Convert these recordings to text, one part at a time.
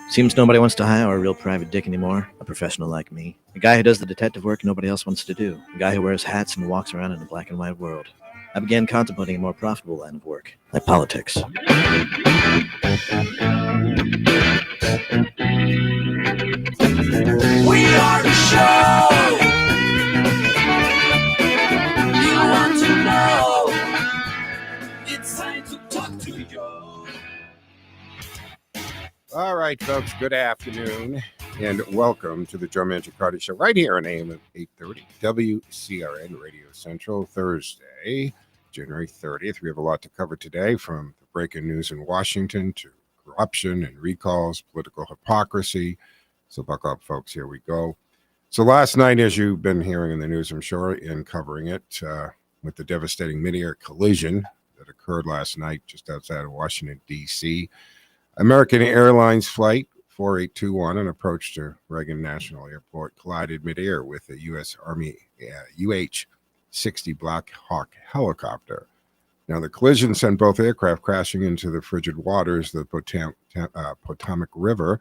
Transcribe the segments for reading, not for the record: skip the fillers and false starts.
Seems nobody wants to hire a real private dick anymore, a professional like me. A guy who does the detective work nobody else wants to do. A guy who wears hats and walks around in a black and white world. I began contemplating a more profitable line of work, like politics. We are the show you want to know. It's time to talk to you. All right, folks, good afternoon and welcome to the Joe Mangiacotti Show right here on AM at 830 WCRN Radio Central, Thursday, January 30th. We have a lot to cover today, from the breaking news in Washington to corruption and recalls, political hypocrisy. So buckle up, folks. Here we go. So last night, as you've been hearing in the news, I'm sure, and covering it, with the devastating mid-air collision that occurred last night just outside of Washington, D.C., American Airlines Flight 4821, an approach to Reagan National Airport, collided midair with a U.S. Army UH-60 Black Hawk helicopter. Now, the collision sent both aircraft crashing into the frigid waters of the Potomac River.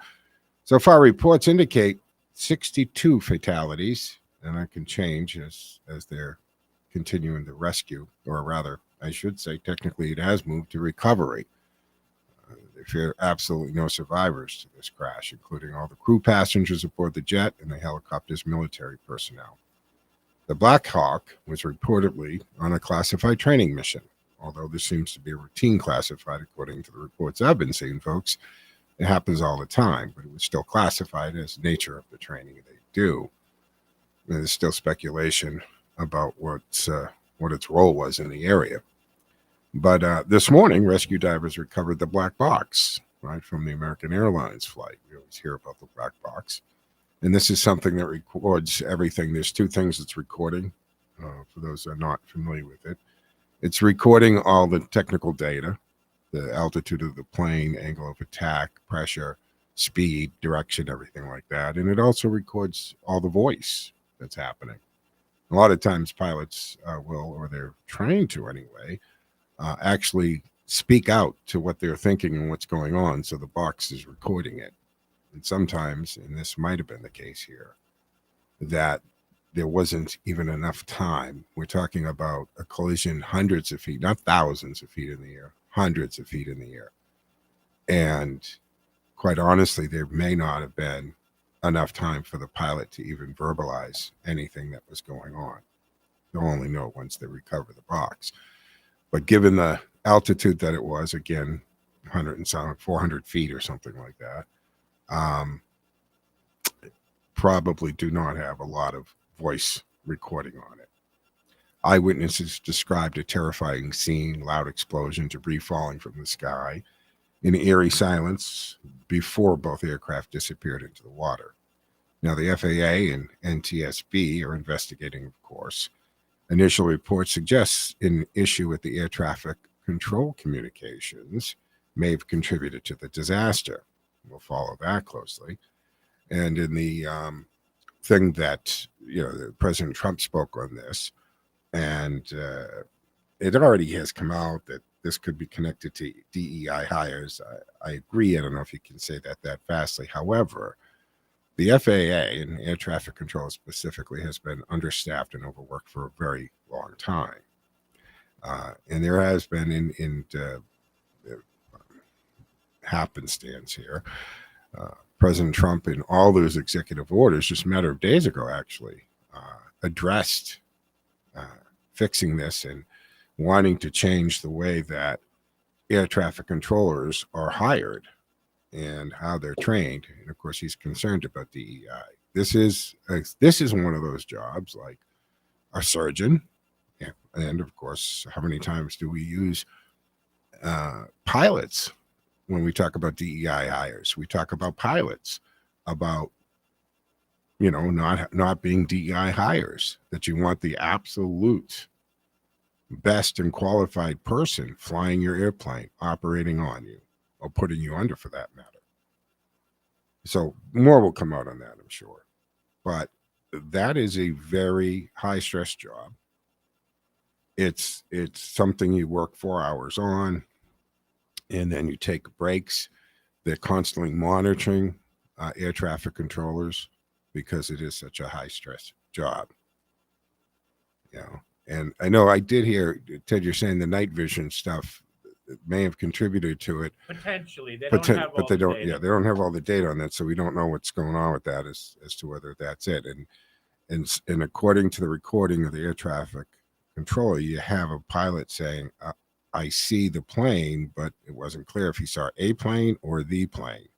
So far, reports indicate 62 fatalities, and that can change as they're continuing the rescue, or rather, I should say, technically it has moved to recovery. There fear absolutely no survivors to this crash, including all the crew passengers aboard the jet and the helicopter's military personnel. The Black Hawk was reportedly on a classified training mission, although this seems to be a routine classified according to the reports I've been seeing, folks. It happens all the time, but it was still classified as nature of the training they do. And there's still speculation about what its role was in the area. But this morning, rescue divers recovered the black box, right, from the American Airlines flight. We always hear about the black box. And this is something that records everything. There's two things it's recording, for those who are not familiar with it. It's recording all the technical data, the altitude of the plane, angle of attack, pressure, speed, direction, everything like that. And it also records all the voice that's happening. A lot of times pilots will, or they're trained to anyway, actually speak out to what they're thinking and what's going on, so the box is recording it. And sometimes, and this might have been the case here, that there wasn't even enough time. We're talking about a collision hundreds of feet, not thousands of feet in the air, hundreds of feet in the air. And quite honestly, there may not have been enough time for the pilot to even verbalize anything that was going on. They'll only know once they recover the box. But given the altitude that it was, again, 400 feet or something like that, probably do not have a lot of voice recording on it. Eyewitnesses described a terrifying scene: loud explosion, debris falling from the sky, in eerie silence before both aircraft disappeared into the water. Now, the FAA and NTSB are investigating, of course. Initial reports suggest an issue with the air traffic control communications may have contributed to the disaster. We'll follow that closely. And in the thing that, President Trump spoke on this, and it already has come out that this could be connected to DEI hires. I agree. I don't know if you can say that fastly. However, the FAA and air traffic control specifically has been understaffed and overworked for a very long time. And there has been in happenstance here, President Trump, in all those executive orders, just a matter of days ago, actually, addressed fixing this and wanting to change the way that air traffic controllers are hired and how they're trained. And of course, he's concerned about DEI. This is one of those jobs, like a surgeon. And of course, how many times do we use pilots when we talk about DEI hires? We talk about pilots, about not being DEI hires, that you want the absolute best and qualified person flying your airplane, operating on you, or putting you under, for that matter. So more will come out on that, I'm sure. But that is a very high stress job. It's something you work 4 hours on, and then you take breaks. they're constantly monitoring air traffic controllers because it is such a high stress job. And I know I did hear, Ted, you're saying the night vision stuff may have contributed to it. Potentially, they don't have all but they the don't. data. Yeah, they don't have all the data on that, so we don't know what's going on with that as to whether that's it. And according to the recording of the air traffic controller, you have a pilot saying, "I see the plane," but it wasn't clear if he saw a plane or the plane.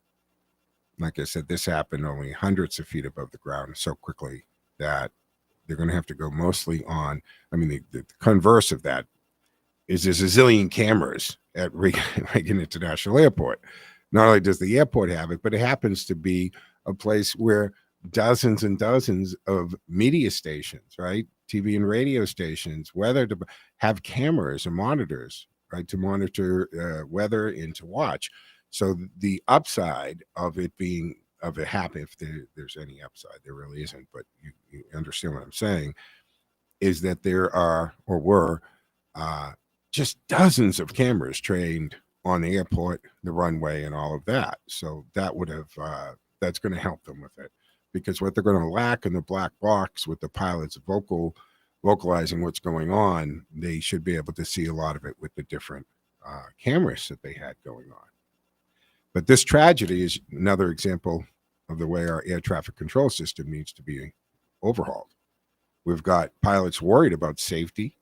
Like I said, this happened only hundreds of feet above the ground so quickly that they're going to have to go mostly on. I mean, the converse of that is there's a zillion cameras at Reagan International Airport. Not only does the airport have it, but it happens to be a place where dozens and dozens of media stations, right? TV and radio stations, weather to have cameras and monitors, right? To monitor weather and to watch. So the upside of it happening, if there's any upside, there really isn't, but you understand what I'm saying, is that there are or were just dozens of cameras trained on the airport, the runway, and all of that. So that would have that's going to help them with it, because what they're going to lack in the black box with the pilots vocalizing what's going on, they should be able to see a lot of it with the different cameras that they had going on. But this tragedy is another example of the way our air traffic control system needs to be overhauled. We've got pilots worried about safety,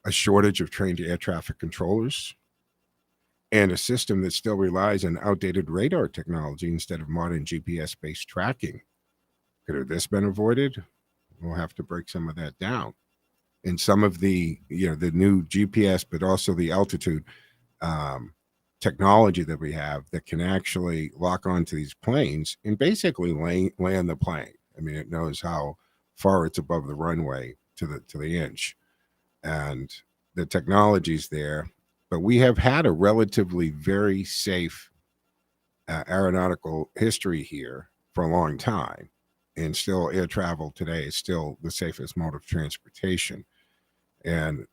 a shortage of trained air traffic controllers, and a system that still relies on outdated radar technology instead of modern GPS-based tracking. Could have this been avoided? We'll have to break some of that down. And some of the new GPS, but also the altitude technology that we have that can actually lock onto these planes and basically land the plane. I mean, it knows how far it's above the runway to the inch, and the technology's there. But we have had a relatively very safe aeronautical history here for a long time, and still air travel today is still the safest mode of transportation. And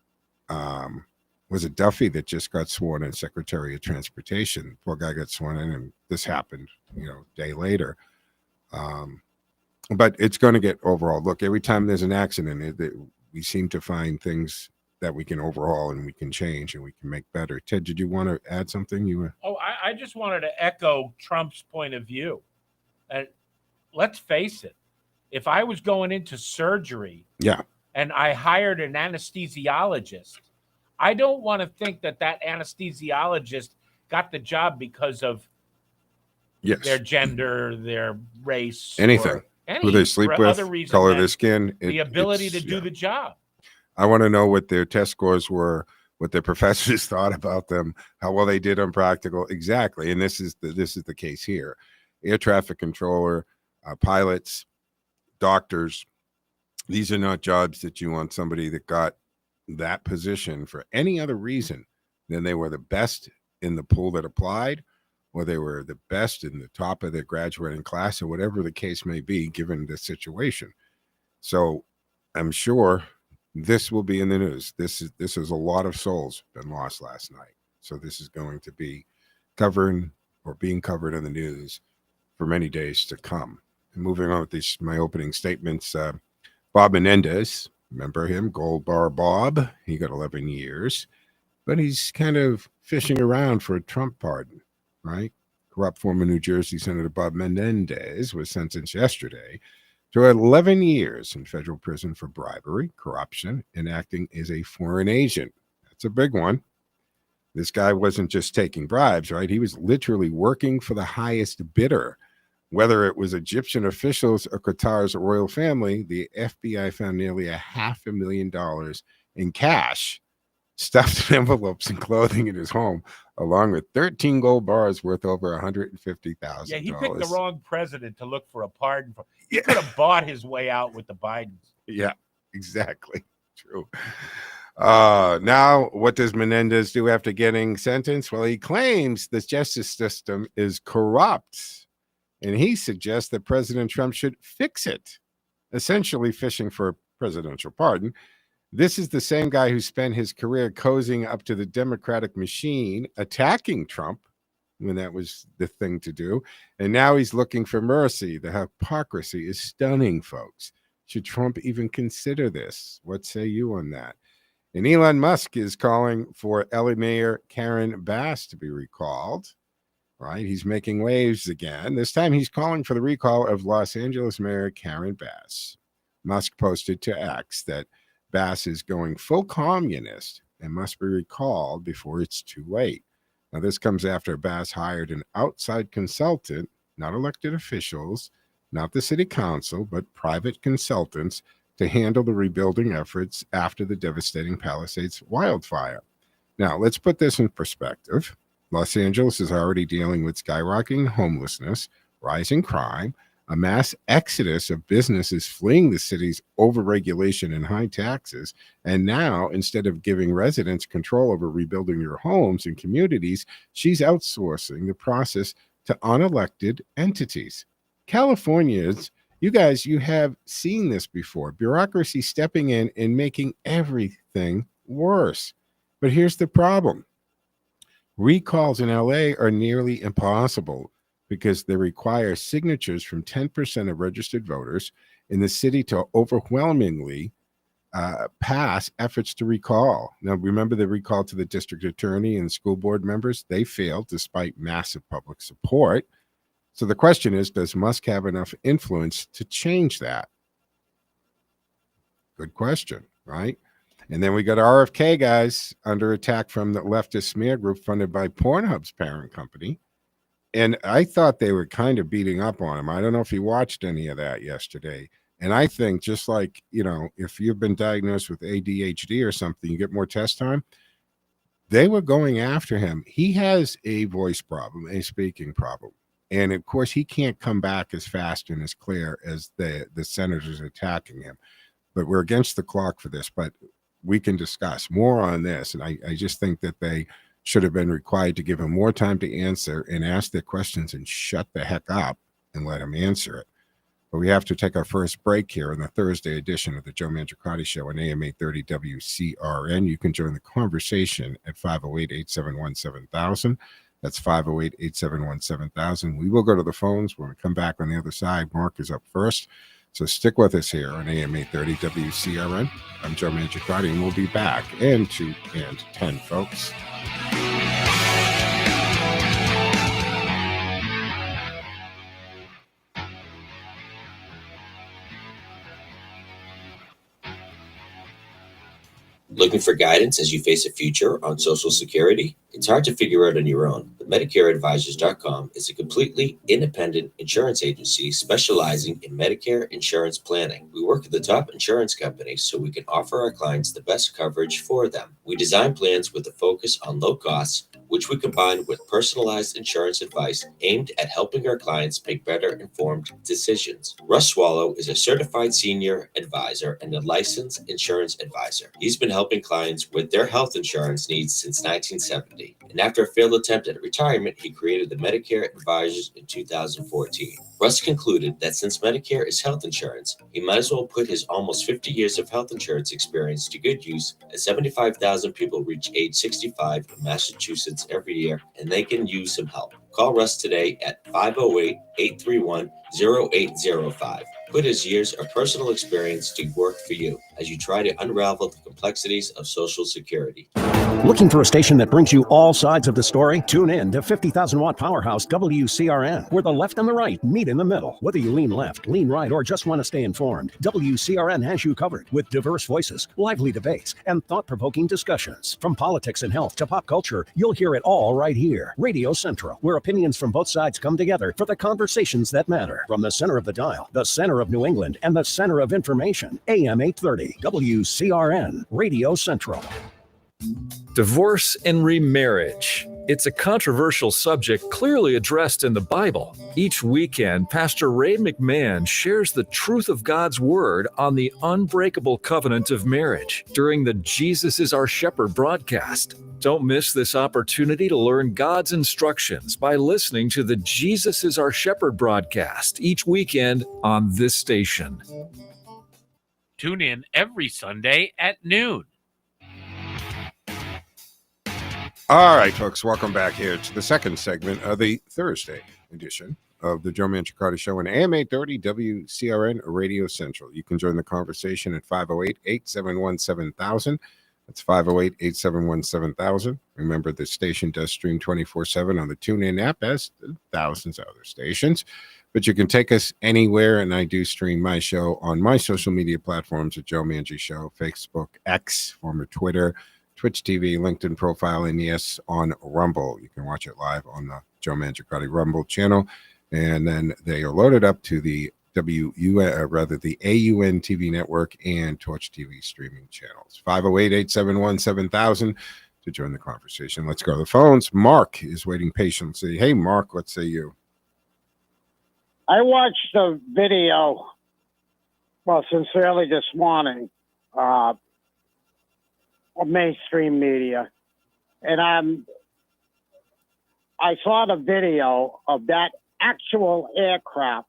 was it Duffy that just got sworn in Secretary of Transportation? Poor guy got sworn in, and this happened, a day later. But it's going to get overhauled. Look, every time there's an accident, we seem to find things that we can overhaul and we can change and we can make better. Ted, did you want to add something? I just wanted to echo Trump's point of view. And let's face it, if I was going into surgery, and I hired an anesthesiologist, I don't want to think that anesthesiologist got the job because of their gender, their race, anything. Who they sleep with, color of their skin, the ability to do the job. I want to know what their test scores were, what their professors thought about them, how well they did on practical. Exactly, and this is the case here. Air traffic controller, pilots, doctors. These are not jobs that you want somebody that got that position for any other reason than they were the best in the pool that applied, or they were the best in the top of their graduating class, or whatever the case may be, given the situation. So I'm sure this will be in the news. This is a lot of souls been lost last night. So this is going to be being covered in the news for many days to come. And moving on with my opening statements, Bob Menendez, remember him, Gold Bar Bob? He got 11 years, but he's kind of fishing around for a Trump pardon, right? Corrupt former New Jersey Senator Bob Menendez was sentenced yesterday to 11 years in federal prison for bribery, corruption, and acting as a foreign agent. That's a big one. This guy wasn't just taking bribes, right? He was literally working for the highest bidder. Whether it was Egyptian officials or Qatar's royal family, the FBI found nearly $500,000 in cash stuffed in envelopes and clothing in his home, along with 13 gold bars worth over $150,000. Yeah, he picked the wrong president to look for a pardon. He could have bought his way out with the Bidens. Yeah, exactly. True. Now, what does Menendez do after getting sentenced? Well, he claims the justice system is corrupt. And he suggests that President Trump should fix it, essentially fishing for a presidential pardon. This is the same guy who spent his career cozying up to the Democratic machine, attacking Trump, when that was the thing to do. And now he's looking for mercy. The hypocrisy is stunning, folks. Should Trump even consider this? What say you on that? And Elon Musk is calling for LA Mayor Karen Bass to be recalled. Right? He's making waves again. This time he's calling for the recall of Los Angeles Mayor Karen Bass. Musk posted to X that Bass is going full communist and must be recalled before it's too late. Now, this comes after Bass hired an outside consultant, not elected officials, not the city council, but private consultants to handle the rebuilding efforts after the devastating Palisades wildfire. Now, let's put this in perspective. Los Angeles is already dealing with skyrocketing homelessness, rising crime, a mass exodus of businesses fleeing the city's overregulation and high taxes. And now, instead of giving residents control over rebuilding their homes and communities, she's outsourcing the process to unelected entities. Californians, you guys, you have seen this before. Bureaucracy stepping in and making everything worse. But here's the problem. Recalls in LA are nearly impossible because they require signatures from 10% of registered voters in the city to overwhelmingly pass efforts to recall. Now, remember the recall to the district attorney and school board members? They failed despite massive public support. So the question is, does Musk have enough influence to change that? Good question, right? And then we got RFK, guys, under attack from the leftist smear group funded by Pornhub's parent company. And I thought they were kind of beating up on him. I don't know if you watched any of that yesterday. And I think just like, you know, if you've been diagnosed with ADHD or something, you get more test time. They were going after him. He has a voice problem, a speaking problem. And of course, he can't come back as fast and as clear as the senators attacking him. But we're against the clock for this. But we can discuss more on this. And I just think that they should have been required to give him more time to answer and ask their questions and shut the heck up and let him answer it. But we have to take our first break here in the Thursday edition of the Joe Mangiacotti Show on AM 830 WCRN. You can join the conversation at 508-871-7000. That's 508-871-7000. We will go to the phones when we come back on the other side. Mark is up first. So stick with us here on AM 830 WCRN. I'm Joe Mangiacotti, and we'll be back in 2 and 10, folks. Looking for guidance as you face a future on Social Security? It's hard to figure out on your own, but MedicareAdvisors.com is a completely independent insurance agency specializing in Medicare insurance planning. We work with the top insurance companies so we can offer our clients the best coverage for them. We design plans with a focus on low costs, which we combine with personalized insurance advice aimed at helping our clients make better informed decisions. Russ Swallow is a certified senior advisor and a licensed insurance advisor. He's been helping clients with their health insurance needs since 1970. And after a failed attempt at retirement, he created the Medicare Advisors in 2014. Russ concluded that since Medicare is health insurance, he might as well put his almost 50 years of health insurance experience to good use, as 75,000 people reach age 65 in Massachusetts every year, and they can use some help. Call Russ today at 508-831-0805. Put his years of personal experience to work for you as you try to unravel the complexities of Social Security. Looking for a station that brings you all sides of the story? Tune in to 50,000-watt powerhouse WCRN, where the left and the right meet in the middle. Whether you lean left, lean right, or just want to stay informed, WCRN has you covered with diverse voices, lively debates, and thought-provoking discussions. From politics and health to pop culture, you'll hear it all right here. Radio Central, where opinions from both sides come together for the conversations that matter. From the center of the dial, the center of New England, and the center of information, AM 830, WCRN, Radio Central. Divorce and remarriage. It's a controversial subject clearly addressed in the Bible. Each weekend, Pastor Ray McMahon shares the truth of God's Word on the unbreakable covenant of marriage during the Jesus is Our Shepherd broadcast. Don't miss this opportunity to learn God's instructions by listening to the Jesus is Our Shepherd broadcast each weekend on this station. Tune in every Sunday at noon. All right, folks, welcome back here to the second segment of the Thursday edition of the Joe Mangiacotti Show on AM 830 WCRN Radio Central. You can join the conversation at 508-871-7000. That's 508-871-7000. Remember, the station does stream 24/7 on the TuneIn app, as thousands of other stations. But you can take us anywhere, and I do stream my show on my social media platforms at Joe Mangi Show, Facebook, X, former Twitter, Twitch TV, LinkedIn profile, and yes, on Rumble. You can watch it live on the Joe Mangiacotti Rumble channel, and then they are loaded up to the the AUN TV network and Torch TV streaming channels. 508-871-7000 to join the conversation. Let's go to the phones. Mark is waiting patiently. Hey, Mark, what say you? I watched a video, since early this morning, of mainstream media, and I saw the video of that actual aircraft.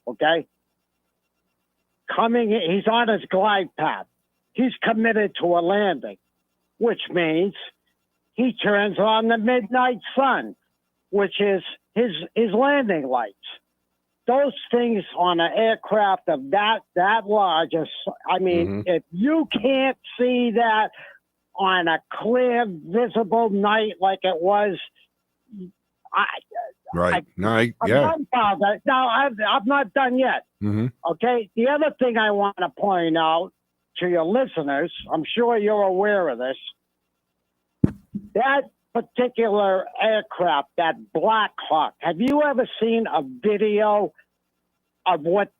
Okay, he's on his glide path. He's committed to a landing, which means he turns on the midnight sun, which is his landing lights. Those things on an aircraft of that large, if you can't see that on a clear, visible night like it was, Right. I'm dumbfounded. Now, I'm not done yet. Okay. The other thing I want to point out to your listeners, I'm sure you're aware of this, that particular aircraft, that Black Hawk, have you ever seen a video of what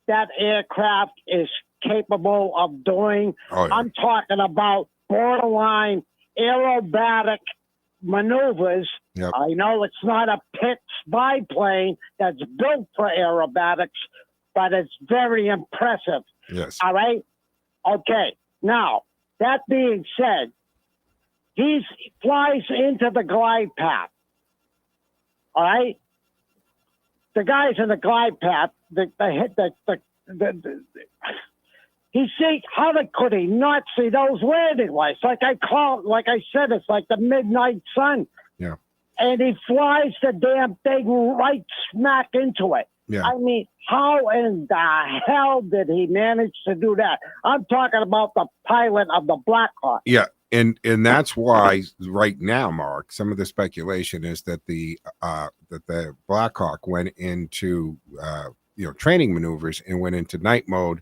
that aircraft is capable of doing? Oh, yeah. I'm talking about borderline aerobatic maneuvers. Yep. I know it's not a Pitts biplane that's built for aerobatics, but it's very impressive. Yes. All right? Okay. Now, that being said, he flies into the glide path. All right? The guys in the glide path, could he not see those landing lights? Like I said, it's like the midnight sun. Yeah. And he flies the damn thing right smack into it. Yeah. I mean, how in the hell did he manage to do that? I'm talking about the pilot of the Black Hawk. Yeah. And that's why right now, Mark, some of the speculation is that the Black Hawk went into training maneuvers and went into night mode,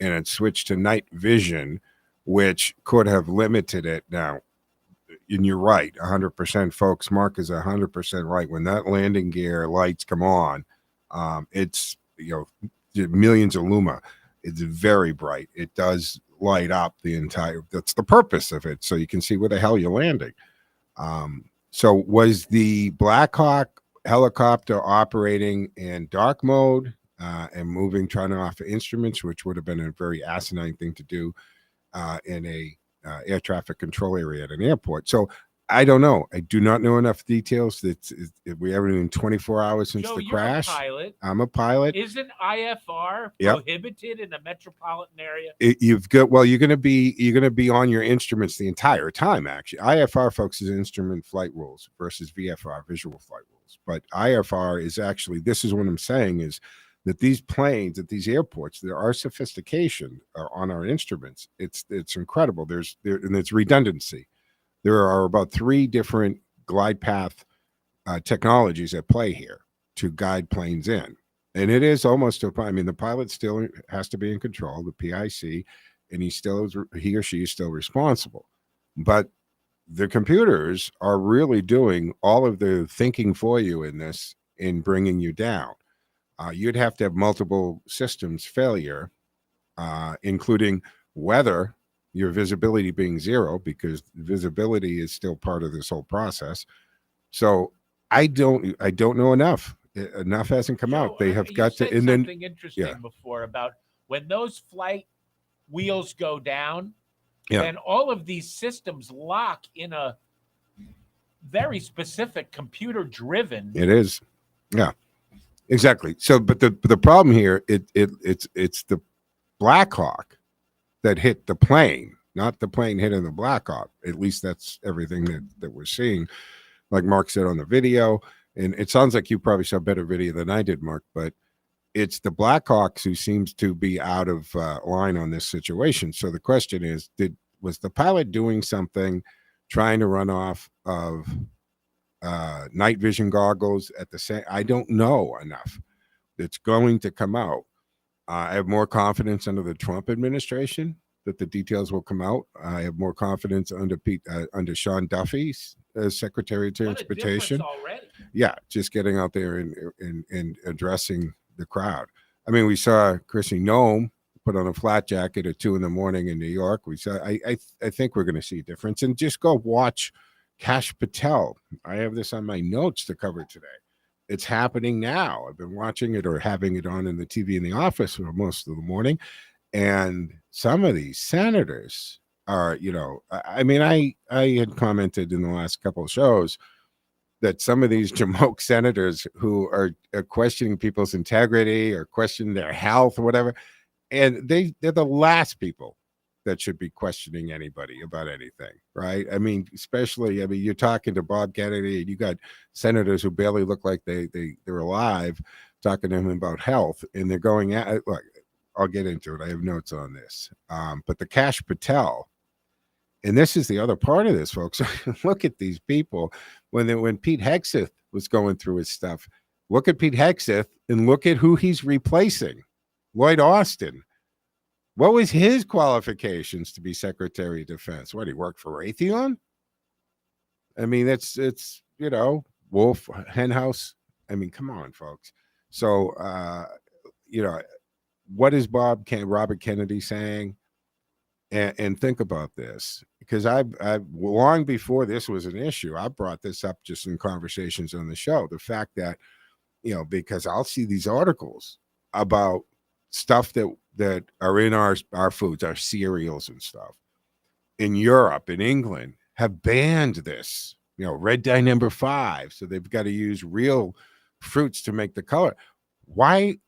and it switched to night vision, which could have limited it. Now, and you're right, 100%, folks. Mark is 100% right. When that landing gear lights come on, it's millions of luma. It's very bright. It does light up the entire. That's the purpose of it, so you can see where the hell you're landing. So was the Black Hawk helicopter operating in dark mode and turning off instruments, which would have been a very asinine thing to do in a air traffic control area at an airport? So I don't know. I do not know enough details. We haven't even 24 hours since Joe, the you're crash. a pilot. I'm a pilot. Isn't IFR Yep. prohibited in the metropolitan area? You're going to be on your instruments the entire time. Actually, IFR focuses on instrument flight rules versus VFR, visual flight rules. But IFR is actually, this is what I'm saying, is that these planes at these airports, there are sophistication on our instruments. It's incredible. And it's redundancy. There are about 3 different glide path technologies at play here to guide planes in. And it is almost the pilot still has to be in control, the PIC, and he or she is still responsible. But the computers are really doing all of the thinking for you in bringing you down. You'd have to have multiple systems failure, including weather, your visibility being 0, because visibility is still part of this whole process. So I don't know enough. Enough hasn't come out. They have got to. And then something interesting before about when those flight wheels go down, then all of these systems lock in a very specific computer-driven. It is, yeah, exactly. So, but the problem here, it's the Black Hawk that hit the plane. not the plane hitting the Black Hawk. At least that's everything that we're seeing. Like Mark said on the video, and it sounds like you probably saw a better video than I did, Mark, but it's the Blackhawks who seems to be out of line on this situation. So the question is, was the pilot doing something, trying to run off of night vision goggles at the same? I don't know enough. It's going to come out. I have more confidence under the Trump administration that the details will come out. I have more confidence under Sean Duffy as Secretary of Transportation. Yeah, just getting out there and addressing the crowd. I mean, we saw Chrissy Noem put on a flat jacket at 2 a.m. in New York. We saw. I think we're going to see a difference. And just go watch Kash Patel. I have this on my notes to cover today. It's happening now. I've been watching it or having it on in the TV in the office for most of the morning. And some of these senators are, I mean, I had commented in the last couple of shows that some of these Jamoke senators who are questioning people's integrity or questioning their health or whatever, and they're the last people that should be questioning anybody about anything, right? I mean, especially, you're talking to Bob Kennedy, and you got senators who barely look like they're alive, talking to him about health, and they're going at. Look, I'll get into it. I have notes on this, but the Kash Patel, and this is the other part of this, folks. Look at these people when Pete Hegseth was going through his stuff. Look at Pete Hegseth and look at who he's replacing, Lloyd Austin. What was his qualifications to be Secretary of Defense? What, he worked for Raytheon? I mean, it's Wolf, Henhouse. I mean, come on, folks. So, what is Robert Kennedy saying? And think about this, because I've long before this was an issue, I brought this up just in conversations on the show. The fact that, because I'll see these articles about stuff that are in our foods, our cereals and stuff. In Europe, in England, have banned this, red dye number 5. So they've got to use real fruits to make the color. Why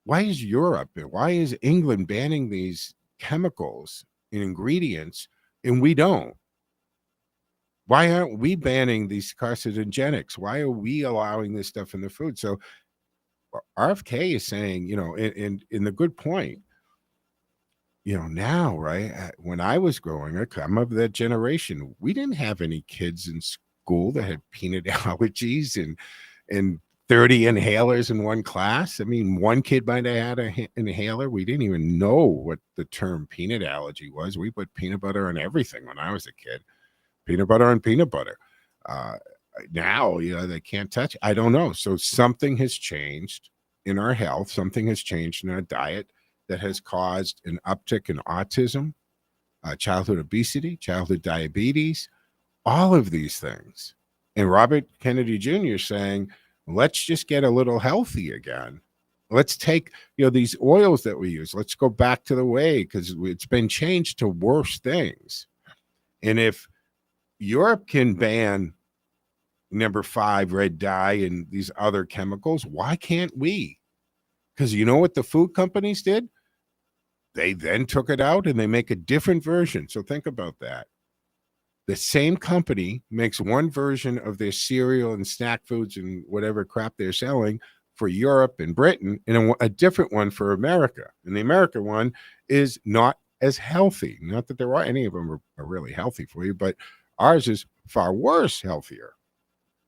is Europe, why is England banning these chemicals and ingredients and we don't? Why aren't we banning these carcinogenics? Why are we allowing this stuff in the food? So RFK is saying, in the good point, now, right? When I was growing up, I'm of that generation. We didn't have any kids in school that had peanut allergies and 30 inhalers in one class. I mean, one kid might have had an inhaler. We didn't even know what the term peanut allergy was. We put peanut butter on everything when I was a kid. Peanut butter on peanut butter. Now, they can't touch it. I don't know. So something has changed in our health. Something has changed in our diet that has caused an uptick in autism, childhood obesity, childhood diabetes, all of these things. And Robert Kennedy Jr. saying, let's just get a little healthy again. Let's take, these oils that we use. Let's go back to the way, because it's been changed to worse things. And if Europe can ban number 5 red dye and these other chemicals, why can't we? Because you know what the food companies did? They then took it out and they make a different version. So think about that. The same company makes one version of their cereal and snack foods and whatever crap they're selling for Europe and Britain, and a different one for America. And the American one is not as healthy. Not that there are any of them are really healthy for you, but ours is far worse, healthier.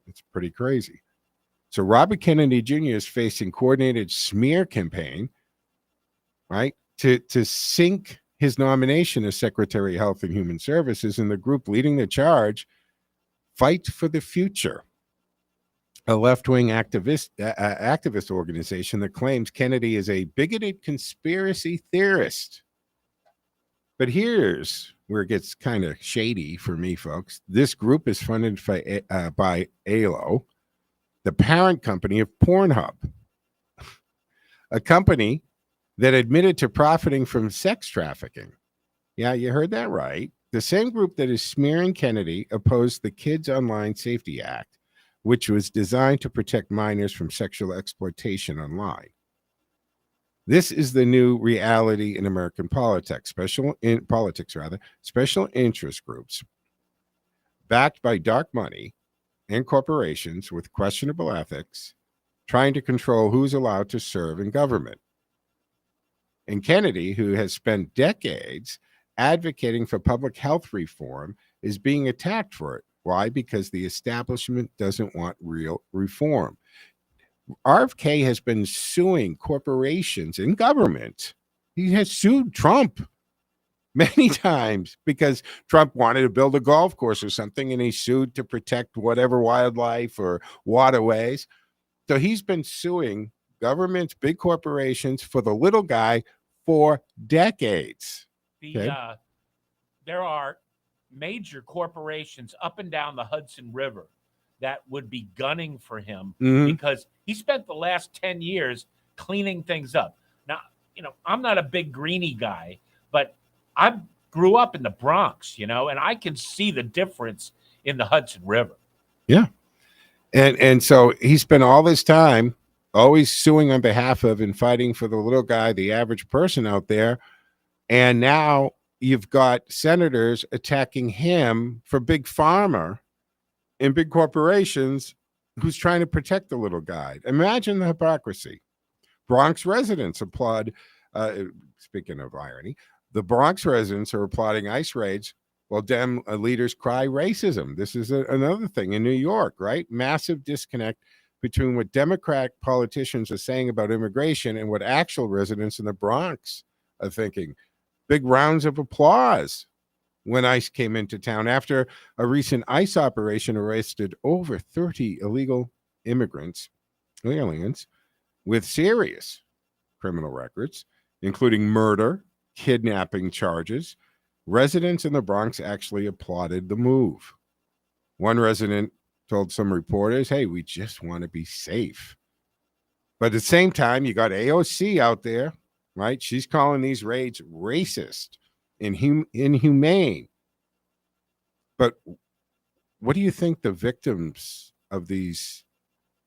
It's pretty crazy. So Robert Kennedy Jr. is facing coordinated smear campaign, right, to sink his nomination as Secretary of Health and Human Services, and the group leading the charge, Fight for the Future, a left-wing activist organization that claims Kennedy is a bigoted conspiracy theorist. But here's where it gets kind of shady for me, folks. This group is funded by ALO, the parent company of Pornhub, a company that admitted to profiting from sex trafficking. Yeah, you heard that right. The same group that is smearing Kennedy opposed the Kids Online Safety Act, which was designed to protect minors from sexual exploitation online. This is the new reality in American politics. Special interest groups backed by dark money and corporations with questionable ethics trying to control who's allowed to serve in government. And Kennedy, who has spent decades advocating for public health reform, is being attacked for it. Why? Because the establishment doesn't want real reform. RFK has been suing corporations in government. He has sued Trump many times because Trump wanted to build a golf course or something, and he sued to protect whatever wildlife or waterways. So he's been suing governments, big corporations for the little guy for decades. There are major corporations up and down the Hudson River that would be gunning for him because he spent the last 10 years cleaning things up. Now, I'm not a big greenie guy, but I grew up in the Bronx, and I can see the difference in the Hudson River. Yeah. And so he spent all this time always suing on behalf of and fighting for the little guy, the average person out there. And now you've got senators attacking him for big pharma and big corporations who's trying to protect the little guy. Imagine the hypocrisy. Bronx residents applaud, speaking of irony, the Bronx residents are applauding ICE raids while Dem leaders cry racism. This is another thing in New York, right? Massive disconnect between what Democrat politicians are saying about immigration and what actual residents in the Bronx are thinking. Big rounds of applause when ICE came into town after a recent ICE operation arrested over 30 illegal aliens with serious criminal records, including murder, kidnapping charges. Residents in the Bronx actually applauded the move. One resident told some reporters, hey, we just want to be safe. But at the same time, you got AOC out there, right? She's calling these raids racist and inhumane. But what do you think the victims of these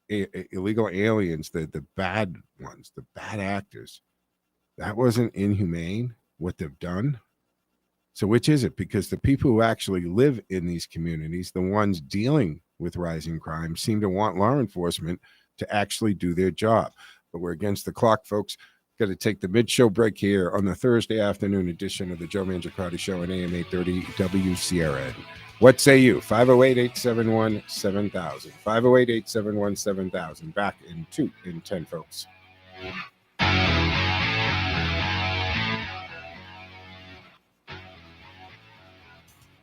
illegal aliens, the bad ones, the bad actors, that wasn't inhumane, what they've done? So which is it? Because the people who actually live in these communities, the ones dealing with rising crime, seem to want law enforcement to actually do their job. But we're against the clock, folks. Got to take the mid-show break here on the Thursday afternoon edition of the Joe Mangiacotti Show on AM 830 WCRN. What say you? 508-871-7000. 508-871-7000. Back in 10, folks.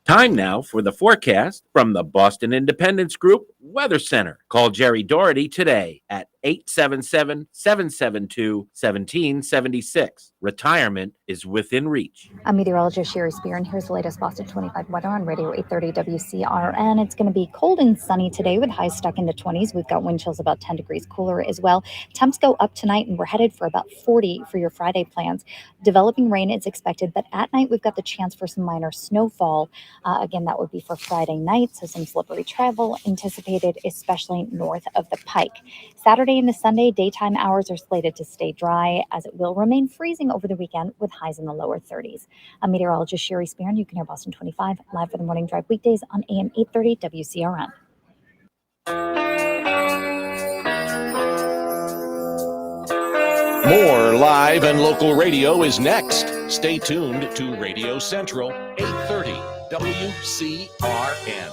Time now for the forecast from the Boston Independence Group Weather Center. Call Jerry Doherty today at 877-772-1776. Retirement is within reach. I'm meteorologist Sherry Spear, and here's the latest Boston 25 weather on Radio 830 WCRN. It's going to be cold and sunny today with highs stuck in the 20s. We've got wind chills about 10 degrees cooler as well. Temps go up tonight, and we're headed for about 40 for your Friday plans. Developing rain is expected, but at night we've got the chance for some minor snowfall. Again, that would be for Friday night, so some slippery travel anticipated, especially north of the Pike. Saturday into Sunday, daytime hours are slated to stay dry, as it will remain freezing over the weekend with highs in the lower 30s. I'm meteorologist Sherry Spear, and you can hear Boston 25 live for the morning drive weekdays on AM 830 WCRN. More live and local radio is next. Stay tuned to Radio Central 830 WCRN.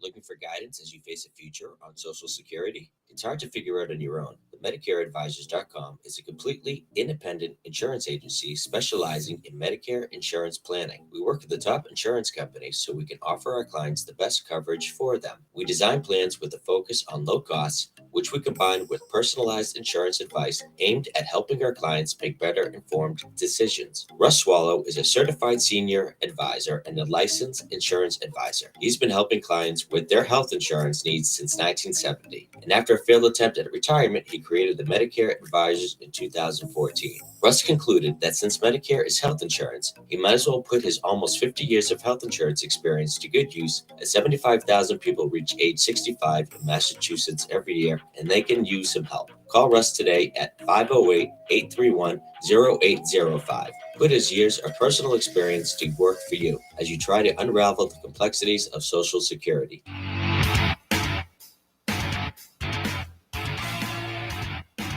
Looking for guidance as you face a future on Social Security? It's hard to figure out on your own, but MedicareAdvisors.com is a completely independent insurance agency specializing in Medicare insurance planning. We work with the top insurance companies so we can offer our clients the best coverage for them. We design plans with a focus on low costs, which we combine with personalized insurance advice aimed at helping our clients make better informed decisions. Russ Swallow is a certified senior advisor and a licensed insurance advisor. He's been helping clients with their health insurance needs since 1970. And after a failed attempt at retirement, he created the Medicare Advisors in 2014. Russ concluded that since Medicare is health insurance, he might as well put his almost 50 years of health insurance experience to good use, as 75,000 people reach age 65 in Massachusetts every year and they can use some help. Call Russ today at 508-831-0805. Put his years of personal experience to work for you as you try to unravel the complexities of Social Security.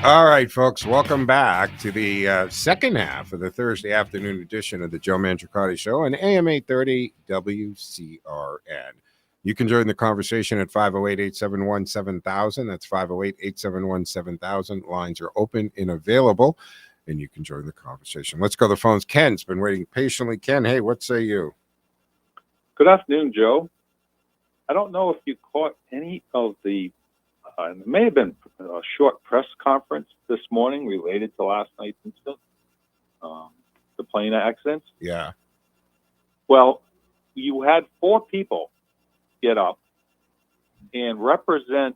All right, folks, welcome back to the second half of the Thursday afternoon edition of the Joe Mangiacotti Show on AM 830 WCRN. You can join the conversation at 508-871-7000. That's 508-871-7000. Lines are open and available, and you can join the conversation. Let's go to the phones. Ken's been waiting patiently. Ken, hey, what say you? Good afternoon, Joe. I don't know if you caught any of the it may have been a short press conference this morning related to last night's incident, the plane accident. Yeah. Well, you had 4 people get up and represent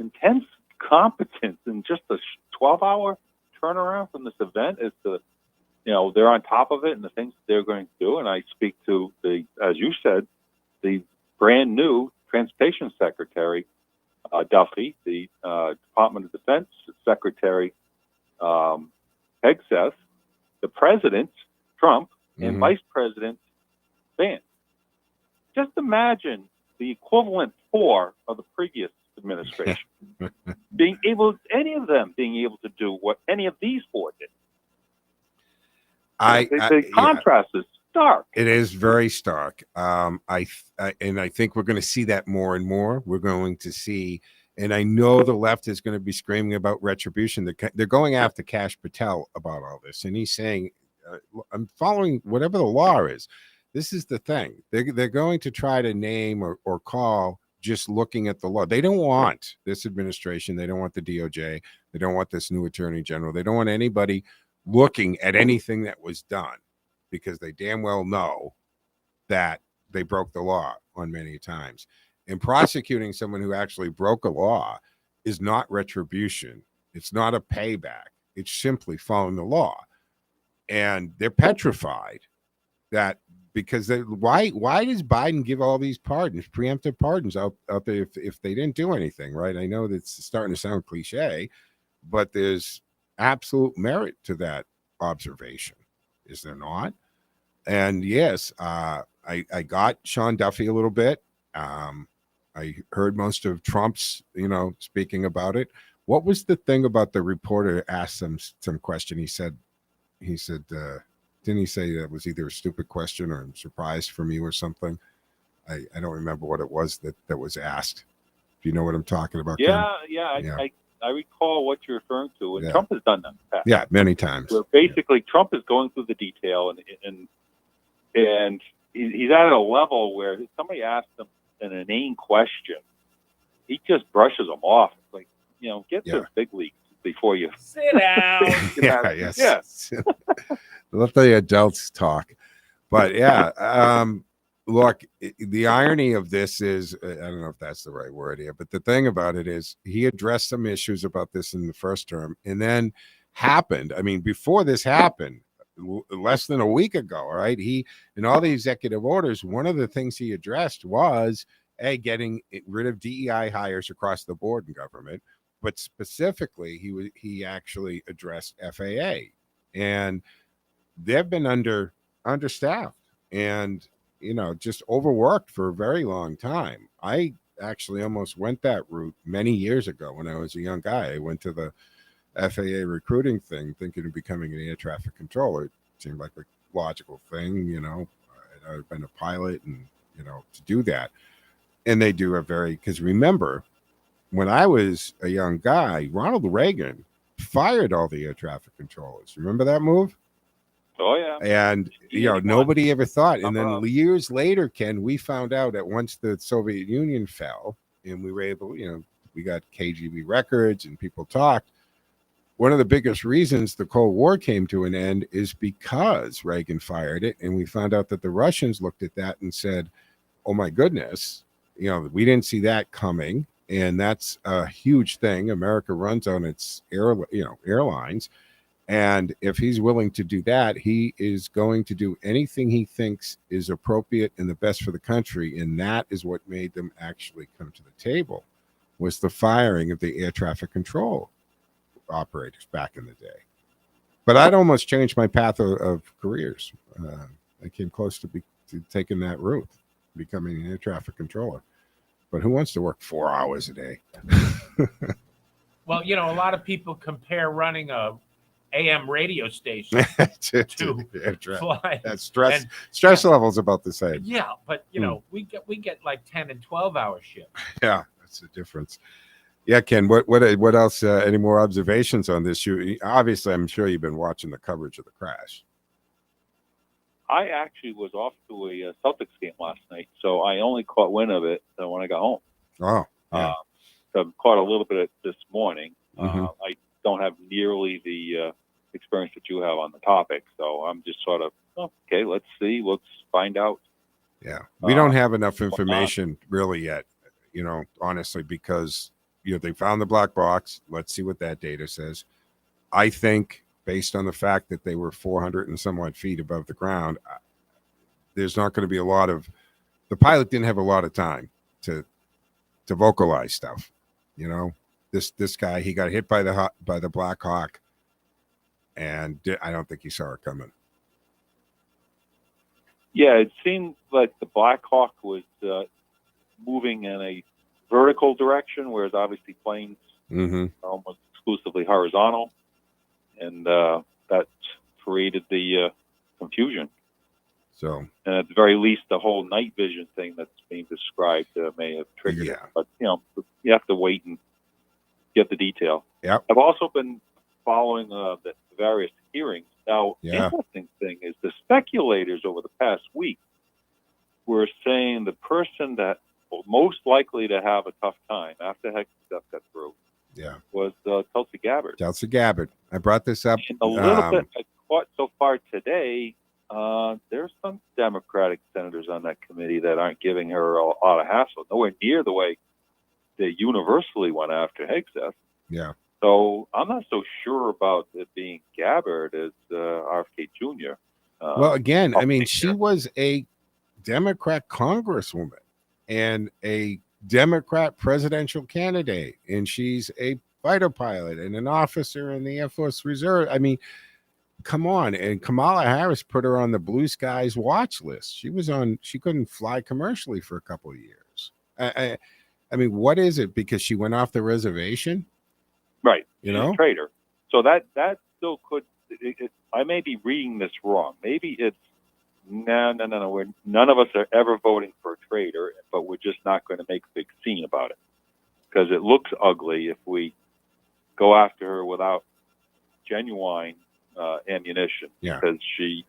intense competence in just a 12-hour turnaround from this event as to, they're on top of it and the things that they're going to do. And I speak to as you said, the brand new Transportation Secretary, Duffy, the Department of Defense Secretary, Hegseth, the President, Trump, and Vice President Vance. Just imagine the equivalent 4 of the previous administration any of them being able to do what any of these 4 did. The contrast is stark. It is very stark. I think we're going to see that more and more. We're going to see, and I know the left is going to be screaming about retribution. They're going after Kash Patel about all this, and he's saying, "I'm following whatever the law is." This is the thing. They're going to try to name or call just looking at the law. They don't want this administration. They don't want the DOJ. They don't want this new attorney general. They don't want anybody looking at anything that was done, because they damn well know that they broke the law on many times. And prosecuting someone who actually broke a law is not retribution. It's not a payback. It's simply following the law. And they're petrified that, because why does Biden give all these pardons, preemptive pardons out there if they didn't do anything, right? I know that's starting to sound cliche, but there's absolute merit to that observation. Is there not? And yes, I got Sean Duffy a little bit. I heard most of Trump's, speaking about it. What was the thing about the reporter asked him some question? He said, didn't he say that was either a stupid question or a surprise from you or something? I don't remember what it was that was asked. Do you know what I'm talking about? Yeah. I recall what you're referring to, and Trump has done that in the past. Yeah, many times. Where basically Trump is going through the detail, and he's at a level where somebody asks him an inane question, he just brushes them off. It's like, get to the big leagues before you sit down. Yes. Let the adults talk. But look, the irony of this is, I don't know if that's the right word here, but the thing about it is he addressed some issues about this in the first term, and then before this happened, less than a week ago, all right, he, in all the executive orders, one of the things he addressed was, getting rid of DEI hires across the board in government, but specifically, he actually addressed FAA, and they've been understaffed and just overworked for a very long time. I actually almost went that route many years ago when I was a young guy. I went to the FAA recruiting thing thinking of becoming an air traffic controller. It seemed like a logical thing, I've been a pilot and, to do that. And they do because remember, when I was a young guy, Ronald Reagan fired all the air traffic controllers. Remember that move? Oh, yeah. And, nobody ever thought. And then years later, Ken, we found out that once the Soviet Union fell and we were able, we got KGB records and people talked. One of the biggest reasons the Cold War came to an end is because Reagan fired it. And we found out that the Russians looked at that and said, oh, my goodness, we didn't see that coming. And that's a huge thing. America runs on its airlines. And if he's willing to do that, he is going to do anything he thinks is appropriate and the best for the country. And that is what made them actually come to the table. was the firing of the air traffic control operators back in the day. But I'd almost changed my path of careers. I came close to taking that route, becoming an air traffic controller. But who wants to work 4 hours a day? Well, a lot of people compare running a AM radio station to fly. That stress level's about the same. Yeah, but we get like 10 and 12-hour shifts. Yeah, that's the difference. Yeah, Ken, what else? Any more observations on this? Obviously, I'm sure you've been watching the coverage of the crash. I actually was off to a Celtics game last night, so I only caught wind of it when I got home. Oh, yeah. So I caught a little bit of it this morning. Mm-hmm. I don't have nearly the experience that you have on the topic, so I'm just sort of, okay, let's see, let's find out. Yeah, we don't have enough information really yet, honestly, because they found the black box. Let's see what that data says. I think, based on the fact that they were 400 and somewhat feet above the ground, there's not going to be a lot of. The pilot didn't have a lot of time to vocalize stuff. This guy, he got hit by the Black Hawk, and I don't think he saw it coming. Yeah, it seemed like the Black Hawk was moving in a vertical direction, whereas obviously planes are almost exclusively horizontal, and that created the confusion. So, and at the very least, the whole night vision thing that's being described may have triggered it. But you have to wait and get the detail. Yeah, I've also been following the various hearings. Now, interesting thing is the speculators over the past week were saying the person that was most likely to have a tough time after Hex stuff got through was Tulsi Gabbard. Tulsi Gabbard. I brought this up. And a little bit I caught so far today, there's some Democratic senators on that committee that aren't giving her a lot of hassle, nowhere near the way they universally went after Hegseth. Yeah. So I'm not so sure about it being Gabbard as RFK Jr. Well, again, I mean, she was a Democrat congresswoman and a Democrat presidential candidate, and she's a fighter pilot and an officer in the Air Force Reserve. I mean, come on. And Kamala Harris put her on the Blue Skies watch list. She couldn't fly commercially for a couple of years. I mean, what is it? Because she went off the reservation? Right. She's a traitor. So that still could, I may be reading this wrong. Maybe it's, no. None of us are ever voting for a traitor, but we're just not going to make a big scene about it. Because it looks ugly if we go after her without genuine ammunition. Yeah. Because she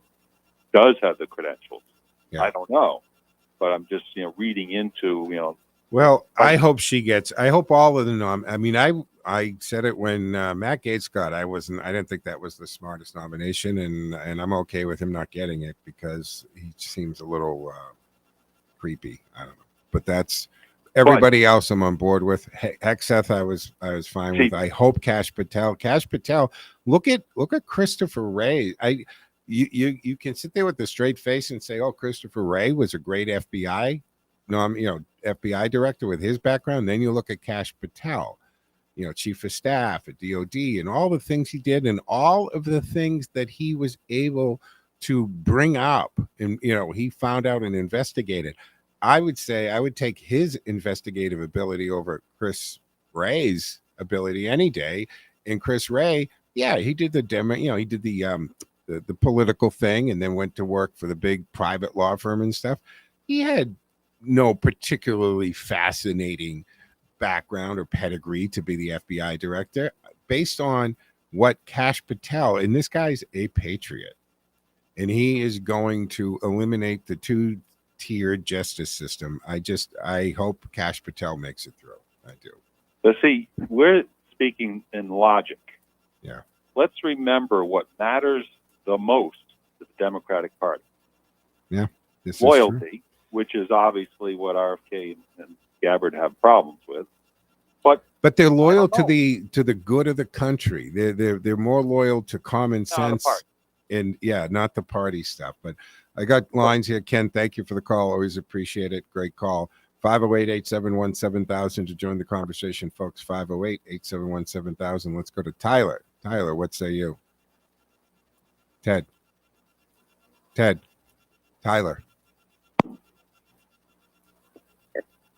does have the credentials. Yeah. I don't know. But I'm just, reading into, Well, I hope I hope all of them. I mean, I said it when Matt Gaetz got. I didn't think that was the smartest nomination, and I'm okay with him not getting it because he seems a little creepy. I don't know, but that's everybody else I'm on board with. Hegseth, I was fine with. I hope Kash Patel. Look at Christopher Wray. You can sit there with a straight face and say, "Oh, Christopher Wray was a great FBI." FBI director with his background. Then you look at Kash Patel, chief of staff at DOD, and all the things he did and all of the things that he was able to bring up. And, he found out and investigated. I would say I would take his investigative ability over Chris Wray's ability any day. And Chris Wray, he did the he did the political thing and then went to work for the big private law firm and stuff. He had no particularly fascinating background or pedigree to be the FBI director based on what Kash Patel, and this guy's a patriot, and he is going to eliminate the two-tiered justice system. I hope Kash Patel makes it through. I do. But see, we're speaking in logic. Yeah. Let's remember what matters the most to the Democratic Party. Yeah. This loyalty, which is obviously what RFK and Gabbard have problems with. But they're loyal to the good of the country. They're more loyal to common sense and not the party stuff. But I got lines here. Ken, thank you for the call. Always appreciate it. Great call. 508-871-7000 to join the conversation, folks. 508-871-7000. Let's go to Tyler. Tyler, what say you? Ted. Tyler.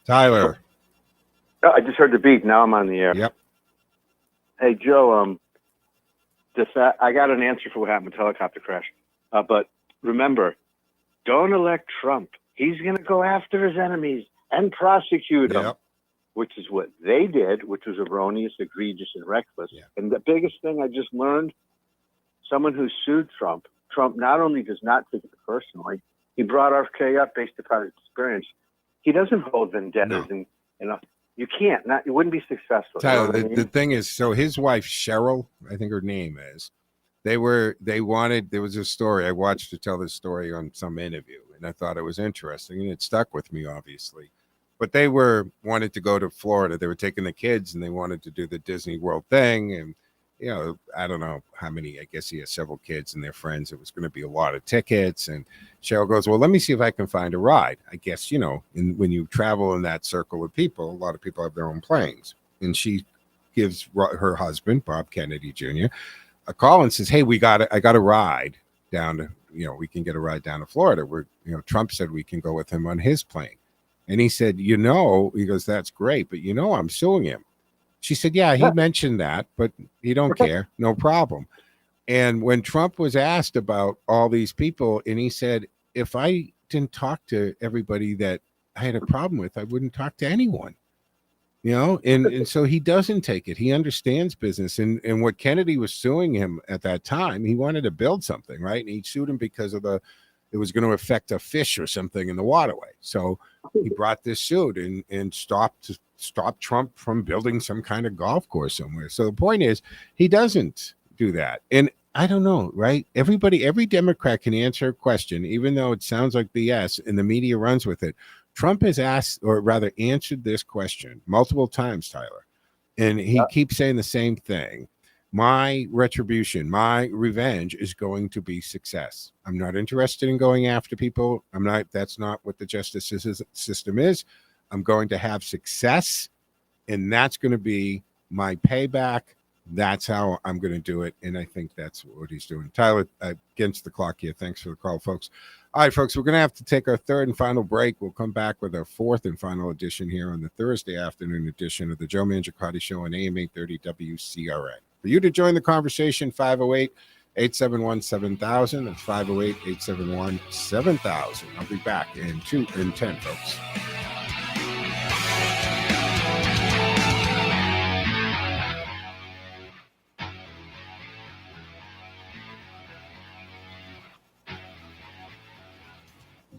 I just heard the beat. Now I'm on the air. Yep. Hey, Joe, I got an answer for what happened with the helicopter crash. But remember, don't elect Trump. He's going to go after his enemies and prosecute them, which is what they did, which was erroneous, egregious, and reckless. Yeah. And the biggest thing I just learned, someone who sued Trump not only does not take it personally, he brought RFK up based upon his experience. He doesn't hold vendettas, and you can't. It wouldn't be successful. Tyler, you know what I mean? the thing is, so his wife Cheryl, I think her name is, there was a story. I watched her tell this story on some interview, and I thought it was interesting, and it stuck with me, obviously. But they wanted to go to Florida. They were taking the kids, and they wanted to do the Disney World thing, and I don't know how many. I guess he has several kids and their friends. It was going to be a lot of tickets. And Cheryl goes, well, let me see if I can find a ride. I guess, when you travel in that circle of people, a lot of people have their own planes. And she gives her husband, Bob Kennedy Jr., a call and says, hey, I got a ride down to, we can get a ride down to Florida where, Trump said we can go with him on his plane. And he said, he goes, that's great, but I'm suing him. She said, yeah, he mentioned that, but he don't care. No problem. And when Trump was asked about all these people, and he said, if I didn't talk to everybody that I had a problem with, I wouldn't talk to anyone. And so he doesn't take it. He understands business. And what Kennedy was suing him at that time, he wanted to build something, right? And he sued him because of it was going to affect a fish or something in the waterway. So he brought this suit and stopped Trump from building some kind of golf course somewhere. So the point is, he doesn't do that. And I don't know, right? Every Democrat can answer a question, even though it sounds like BS and the media runs with it. Trump has asked, or rather answered this question multiple times, Tyler. And he keeps saying the same thing. My retribution, my revenge is going to be success. I'm not interested in going after people. That's not what the justice system is. I'm going to have success, and that's going to be my payback. That's how I'm going to do it. And I think that's what he's doing. Tyler, against the clock here. Thanks for the call, folks. All right, folks, we're going to have to take our third and final break. We'll come back with our fourth and final edition here on the Thursday afternoon edition of the Joe Mangiacotti Show on AM 830 WCRN. For you to join the conversation, 508-871-7000. That's 508-871-7000. I'll be back in 10, folks.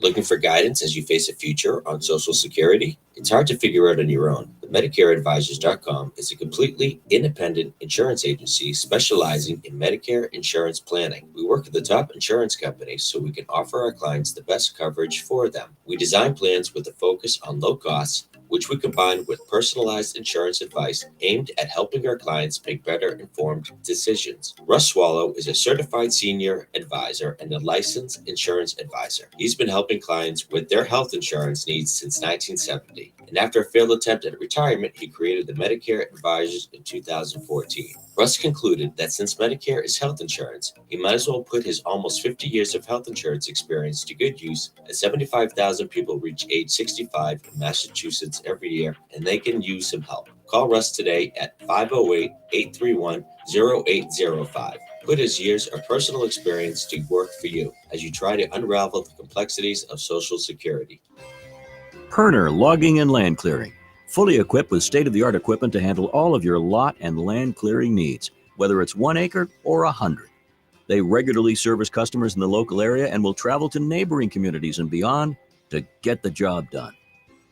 Looking for guidance as you face a future on Social Security? It's hard to figure out on your own, but MedicareAdvisors.com is a completely independent insurance agency specializing in Medicare insurance planning. We work with the top insurance companies so we can offer our clients the best coverage for them. We design plans with a focus on low costs, which we combine with personalized insurance advice aimed at helping our clients make better informed decisions. Russ Swallow is a certified senior advisor and a licensed insurance advisor. He's been helping clients with their health insurance needs since 1970. And after a failed attempt at retirement, he created the Medicare Advisors in 2014. Russ concluded that since Medicare is health insurance, he might as well put his almost 50 years of health insurance experience to good use, as 75,000 people reach age 65 in Massachusetts every year, and they can use some help. Call Russ today at 508-831-0805. Put his years of personal experience to work for you as you try to unravel the complexities of Social Security. Perner Logging and Land Clearing. Fully equipped with state-of-the-art equipment to handle all of your lot and land clearing needs, whether it's 1 acre or 100. They regularly service customers in the local area and will travel to neighboring communities and beyond to get the job done.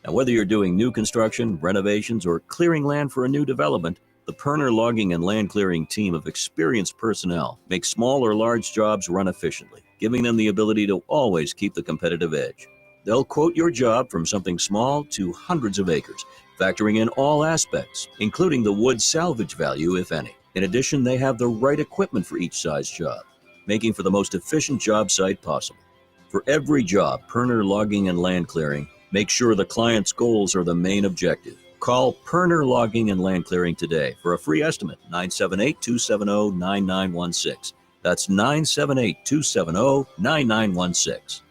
Now, whether you're doing new construction, renovations, or clearing land for a new development, the Perner Logging and Land Clearing team of experienced personnel makes small or large jobs run efficiently, giving them the ability to always keep the competitive edge. They'll quote your job from something small to hundreds of acres, factoring in all aspects, including the wood salvage value, if any. In addition, they have the right equipment for each size job, making for the most efficient job site possible. For every job Perner Logging and Land Clearing Make sure the client's goals are the main objective. Call Perner Logging and Land Clearing today for a free estimate, 978-270-9916. That's 978-270-9916.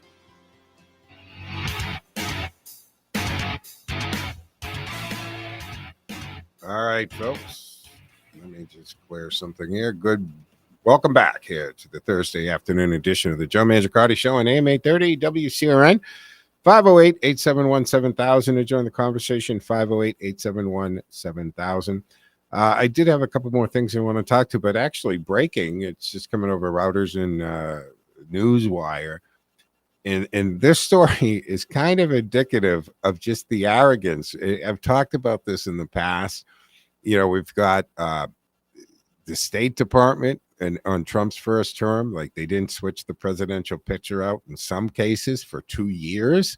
All right, folks. Let me just clear something here. Good. Welcome back here to the Thursday afternoon edition of the Joe Mangiacotti Show on AM 830 WCRN. 508-871-7000 to join the conversation. 508-871-7000. I did have a couple more things I want to talk to, but actually breaking. It's just coming over routers and Newswire. And this story is kind of indicative of just the arrogance. I've talked about this in the past. You know, we've got the State Department and on Trump's first term, like they didn't switch the presidential picture out in some cases for 2 years.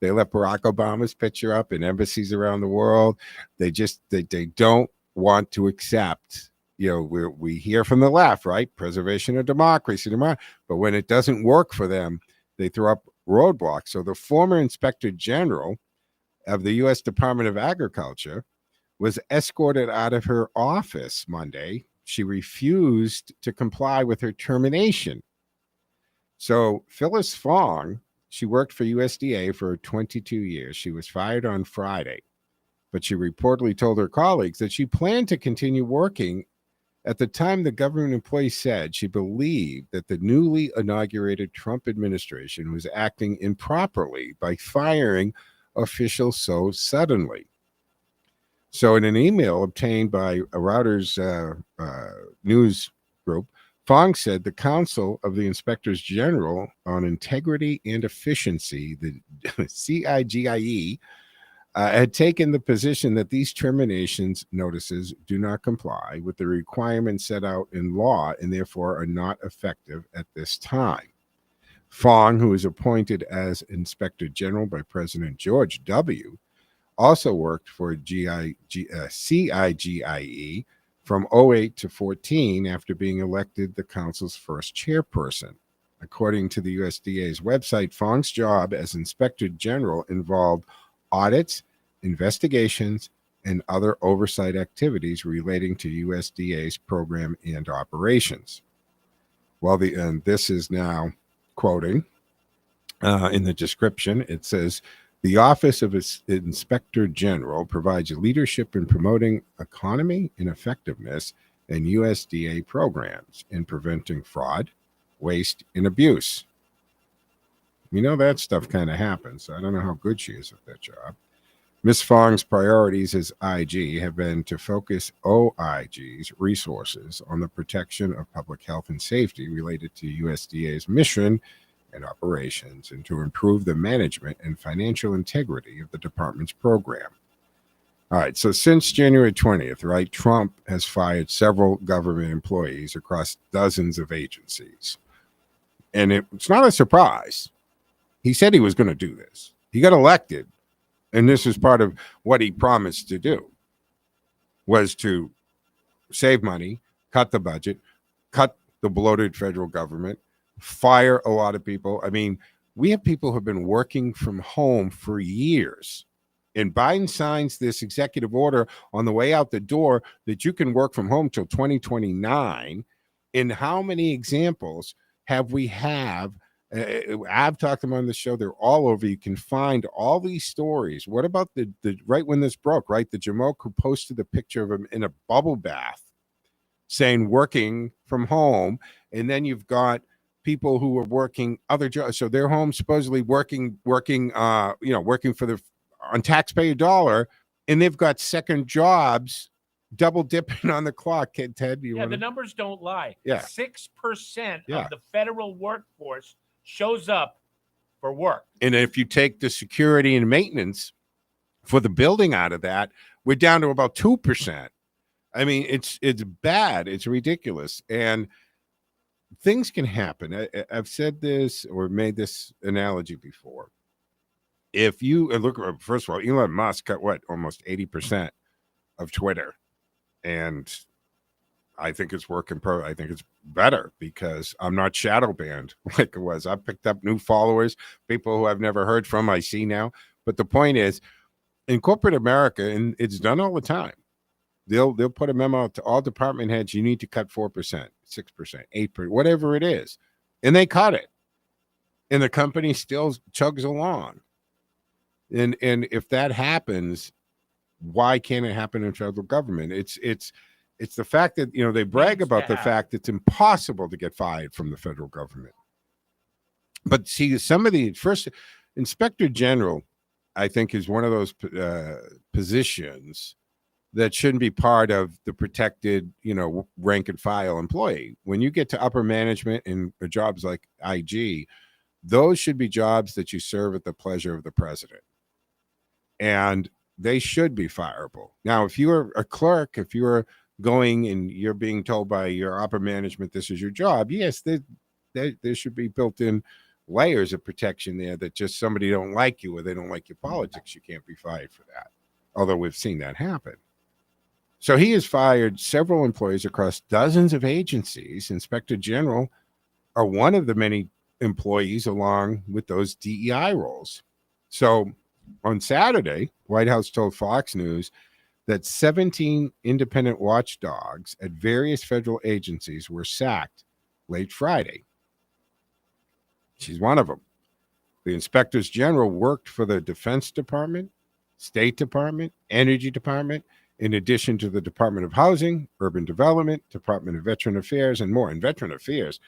They left Barack Obama's picture up in embassies around the world. They don't want to accept, you know, we hear from the left, right? Preservation of democracy, but when it doesn't work for them, they throw up roadblocks. So the former Inspector General of the U.S. Department of Agriculture was escorted out of her office Monday. She refused to comply with her termination. So Phyllis Fong, she worked for USDA for 22 years. She was fired on Friday, but she reportedly told her colleagues that she planned to continue working. At the time, the government employee said she believed that the newly inaugurated Trump administration was acting improperly by firing officials so suddenly. So in an email obtained by a Reuters news group, Fong said the Council of the Inspectors General on Integrity and Efficiency, the CIGIE, had taken the position that these terminations notices do not comply with the requirements set out in law and therefore are not effective at this time. Fong, who was appointed as Inspector General by President George W., also worked for CIGIE from 08 to 14 after being elected the council's first chairperson. According to the USDA's website, Fong's job as Inspector General involved audits, investigations, and other oversight activities relating to USDA's program and operations. Well, and this is now quoting in the description. It says, the Office of Inspector General provides leadership in promoting economy and effectiveness in USDA programs and preventing fraud, waste, and abuse. You know, that stuff kind of happens. I don't know how good she is at that job. Ms. Fong's priorities as IG have been to focus OIG's resources on the protection of public health and safety related to USDA's mission and operations, and to improve the management and financial integrity of the department's program. All right, so since January 20th, right, Trump has fired several government employees across dozens of agencies. And it's not a surprise. He said he was going to do this. He got elected, and this is part of what he promised to do, was to save money, cut the budget, cut the bloated federal government, fire a lot of people. I mean, we have people who have been working from home for years. And Biden signs this executive order on the way out the door that you can work from home till 2029. And how many examples have we have? I've talked to them on the show. They're all over. You can find all these stories. What about the right when this broke, right? The Jamoke who posted a picture of him in a bubble bath saying working from home. And then you've got people who are working other jobs. So they're home supposedly working for on taxpayer dollar, and they've got second jobs, double dipping on the clock. Ted, the numbers don't lie. Yeah. 6% of the federal workforce shows up for work. And if you take the security and maintenance for the building out of that, we're down to about 2%. I mean, it's bad. It's ridiculous. And things can happen. I've said this or made this analogy before. If you look, first of all, Elon Musk cut almost 80% of Twitter, and I think it's working. I think it's better because I'm not shadow banned like it was. I picked up new followers, people who I've never heard from. I see now. But the point is, in corporate America, and it's done all the time, they'll put a memo out to all department heads, you need to cut 4%, 6%, 8%, whatever it is. And they cut it. And the company still chugs along. And if that happens, why can't it happen in federal government? It's the fact that, they brag about the fact it's impossible to get fired from the federal government. But see, some of the first inspector general, I think, is one of those positions that shouldn't be part of the protected, rank and file employee. When you get to upper management and jobs like IG, those should be jobs that you serve at the pleasure of the president. And they should be fireable. Now, if you're a clerk, if you're going and you're being told by your upper management, this is your job, yes, there should be built-in layers of protection there that just somebody don't like you or they don't like your politics, you can't be fired for that. Although we've seen that happen. So he has fired several employees across dozens of agencies. Inspector General are one of the many employees along with those DEI roles. So on Saturday, White House told Fox News that 17 independent watchdogs at various federal agencies were sacked late Friday. She's one of them. The inspectors general worked for the Defense Department, State Department, Energy Department, in addition to the Department of Housing, Urban Development, Department of Veteran Affairs, and more. In Veteran Affairs,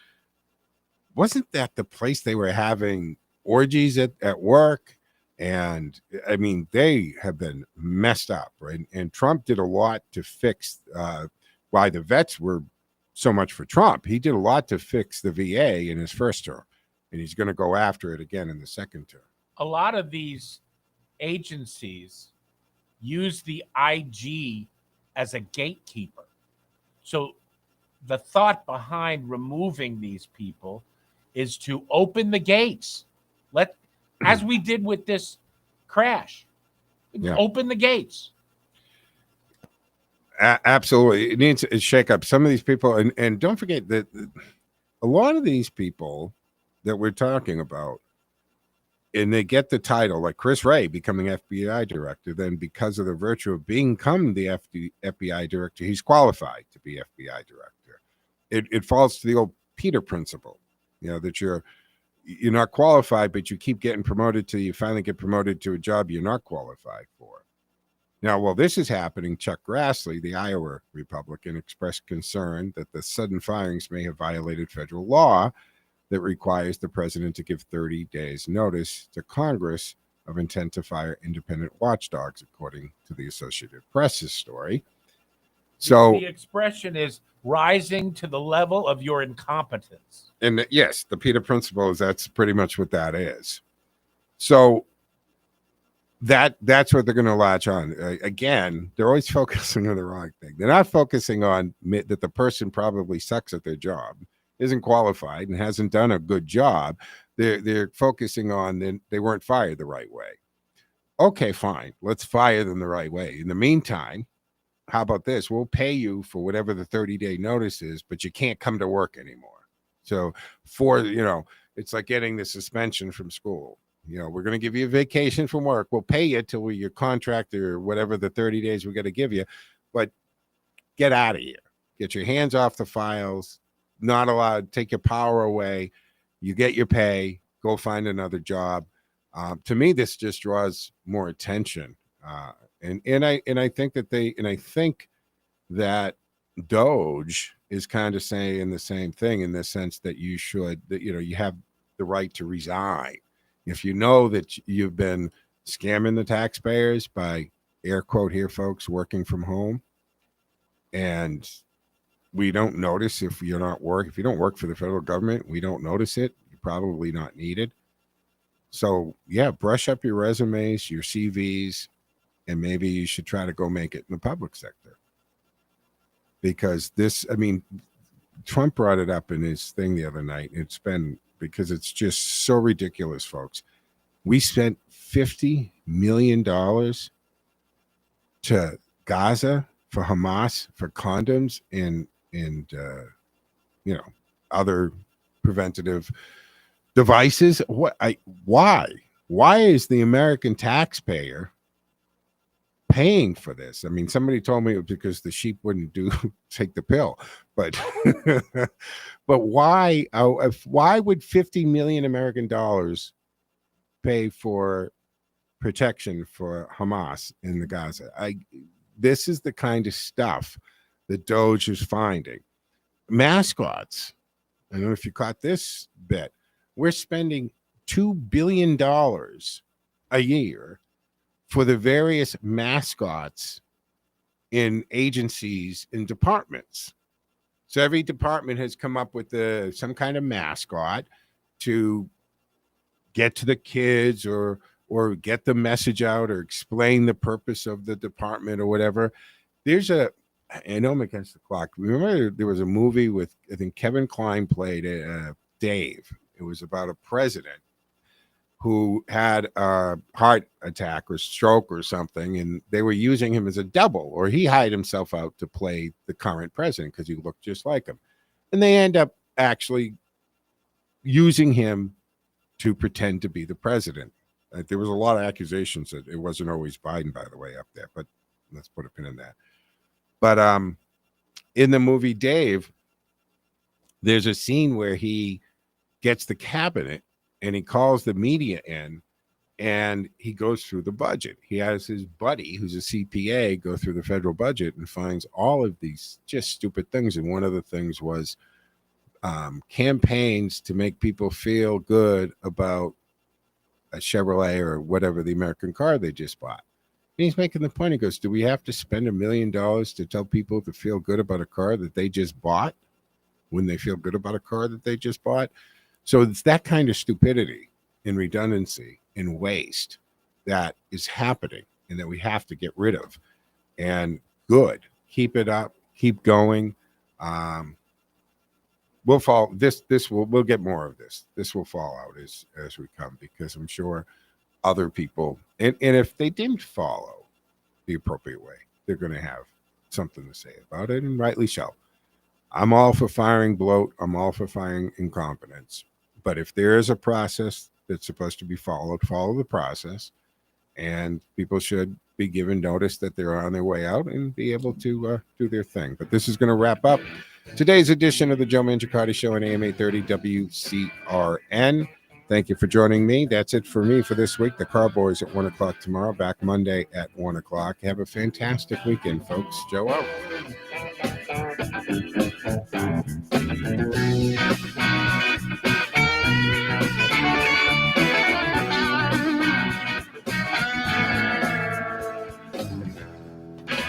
wasn't that the place they were having orgies at work? And I mean, they have been messed up, right? And Trump did a lot to fix why the vets were so much for Trump. He did a lot to fix the VA in his first term, and he's going to go after it again in the second term. A lot of these agencies use the IG as a gatekeeper. So the thought behind removing these people is to open the gates. As we did with this crash, open the gates. Absolutely. It needs to shake up some of these people. And don't forget that a lot of these people that we're talking about, and they get the title, like Chris Wray becoming FBI director, then because of the virtue of becoming the FBI director, he's qualified to be FBI director. It falls to the old Peter principle, that you're not qualified, but you keep getting promoted till you finally get promoted to a job you're not qualified for. Now, while this is happening, Chuck Grassley, the Iowa Republican, expressed concern that the sudden firings may have violated federal law that requires the president to give 30 days notice to Congress of intent to fire independent watchdogs, according to the Associated Press's story. So the expression is rising to the level of your incompetence. And yes, the Peter principle that's pretty much what that is. So that's what they're going to latch on. Again, they're always focusing on the wrong thing. They're not focusing on that the person probably sucks at their job, isn't qualified, and hasn't done a good job. They're focusing on they weren't fired the right way. Okay, fine. Let's fire them the right way. In the meantime, how about this? We'll pay you for whatever the 30-day notice is, but you can't come to work anymore. So it's like getting the suspension from school. We're going to give you a vacation from work. We'll pay you till your contract or whatever the 30 days we got to give you, but get out of here. Get your hands off the files. Not allowed. Take your power away. You get your pay. Go find another job. To me, this just draws more attention. And I think that Doge is kind of saying the same thing in the sense that you have the right to resign if you know that you've been scamming the taxpayers by, air quote here, folks, working from home, and we don't notice if you don't work for the federal government, we don't notice it. You're probably not needed. So yeah, brush up your resumes, your CVs, and maybe you should try to go make it in the public sector. Because Trump brought it up in his thing the other night. It's been because it's just so ridiculous, folks. We spent $50 million to Gaza for Hamas for condoms and other preventative devices. Why? Why is the American taxpayer paying for this? I mean, somebody told me it was because the sheep wouldn't take the pill, but but why? Why would 50 million American dollars pay for protection for Hamas in the Gaza? This is the kind of stuff that Doge is finding. Mascots. I don't know if you caught this bit. We're spending $2 billion a year for the various mascots in agencies and departments. So every department has come up with some kind of mascot to get to the kids or get the message out or explain the purpose of the department or whatever. I know I'm against the clock. Remember there was a movie with, I think Kevin Kline played Dave. It was about a president who had a heart attack or stroke or something, and they were using him as a double, or he hired himself out to play the current president because he looked just like him. And they end up actually using him to pretend to be the president. There was a lot of accusations that it wasn't always Biden, by the way, up there, but let's put a pin in that. But in the movie Dave, there's a scene where he gets the cabinet and he calls the media in and he goes through the budget. He has his buddy, who's a CPA, go through the federal budget and finds all of these just stupid things. And one of the things was campaigns to make people feel good about a Chevrolet or whatever the American car they just bought. And he's making the point. He goes, do we have to spend $1 million to tell people to feel good about a car that they just bought when they feel good about a car that they just bought? So it's that kind of stupidity and redundancy and waste that is happening and that we have to get rid of. And good. Keep it up. Keep going. We'll fall. We'll get more of this. This will fall out as we come, because I'm sure other people, and if they didn't follow the appropriate way, they're going to have something to say about it, and rightly so. I'm all for firing bloat. I'm all for firing incompetence. But if there is a process that's supposed to be followed, follow the process, and people should be given notice that they're on their way out and be able to do their thing. But this is going to wrap up today's edition of the Joe Mangiacotti Show on AM 830 WCRN. Thank you for joining me. That's it for me for this week. The Carboys at 1 o'clock tomorrow. Back Monday at 1 o'clock. Have a fantastic weekend, folks. Joe out.